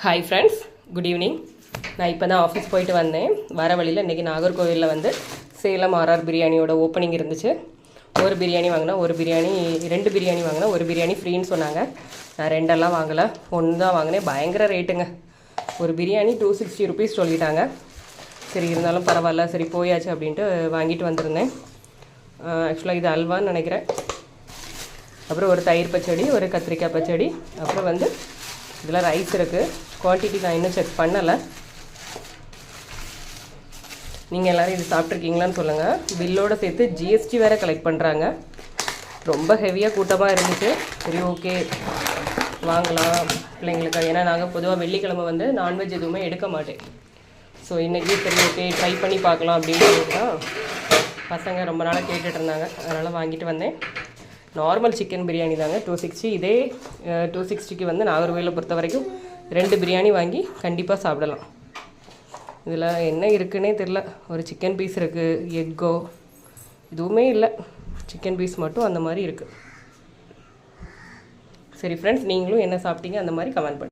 Hi friends, good evening. நான் இப்போ தான் ஆஃபீஸ் போயிட்டு வந்தேன். வர வழியில் இன்றைக்கி நாகர்கோவிலில் வந்து சேலம் ஆர்ஆர் பிரியாணியோட ஓப்பனிங் இருந்துச்சு. ஒரு பிரியாணி வாங்கினா ஒரு பிரியாணி, 2 பிரியாணி வாங்கினா ஒரு பிரியாணி ஃப்ரீன்னு சொன்னாங்க. நான் 2 வாங்கலை, 1 தான் வாங்கினேன். பயங்கர ரேட்டுங்க. ஒரு பிரியாணி 260 ருபீஸ் சொல்லிட்டாங்க. சரி, இருந்தாலும் பரவாயில்ல, சரி போயாச்சு அப்படின்ட்டு வாங்கிட்டு வந்திருந்தேன். ஆக்சுவலாக இது அல்வான்னு நினைக்கிறேன். அப்புறம் ஒரு தயிர் பச்சடி, ஒரு கத்திரிக்காய் பச்சடி, அப்புறம் வந்து இதில் ரைஸ் இருக்குது. குவான்டிட்டி நான் இன்னும் செக் பண்ணலை. நீங்கள் எல்லோரும் இது சாப்பிட்ருக்கீங்களான்னு சொல்லுங்கள். பில்லோடு சேர்த்து ஜிஎஸ்டி வேறு கலெக்ட் பண்ணுறாங்க. ரொம்ப ஹெவியாக கூட்டமாக இருந்துச்சு. சரி, ஓகே வாங்கலாம் பிள்ளைங்களுக்கு. ஏன்னா நாங்கள் பொதுவாக வெள்ளிக்கிழமை வந்து நான்வெஜ் எதுவுமே எடுக்க மாட்டேன். ஸோ இன்றைக்கி சரி ஓகே ட்ரை பண்ணி பார்க்கலாம் அப்படின்னு சொல்லிட்டு தான் பசங்க ரொம்ப நாளாக கேட்டுட்டு இருந்தாங்க. அதனால் வாங்கிட்டு வந்தேன். நார்மல் சிக்கன் பிரியாணி தாங்க, 260. இதே 260க்கு வந்து நாகர்கோவிலை பொறுத்த வரைக்கும் 2 பிரியாணி வாங்கி கண்டிப்பாக சாப்பிடலாம். இதில் என்ன இருக்குன்னே தெரில. ஒரு சிக்கன் பீஸ் இருக்குது, எக்கோ எதுவுமே இல்லை, சிக்கன் பீஸ் மட்டும் அந்த மாதிரி இருக்குது. சரி ஃப்ரெண்ட்ஸ், நீங்களும் என்ன சாப்பிட்டீங்க அந்த மாதிரி கமெண்ட் பண்ணுங்கள்.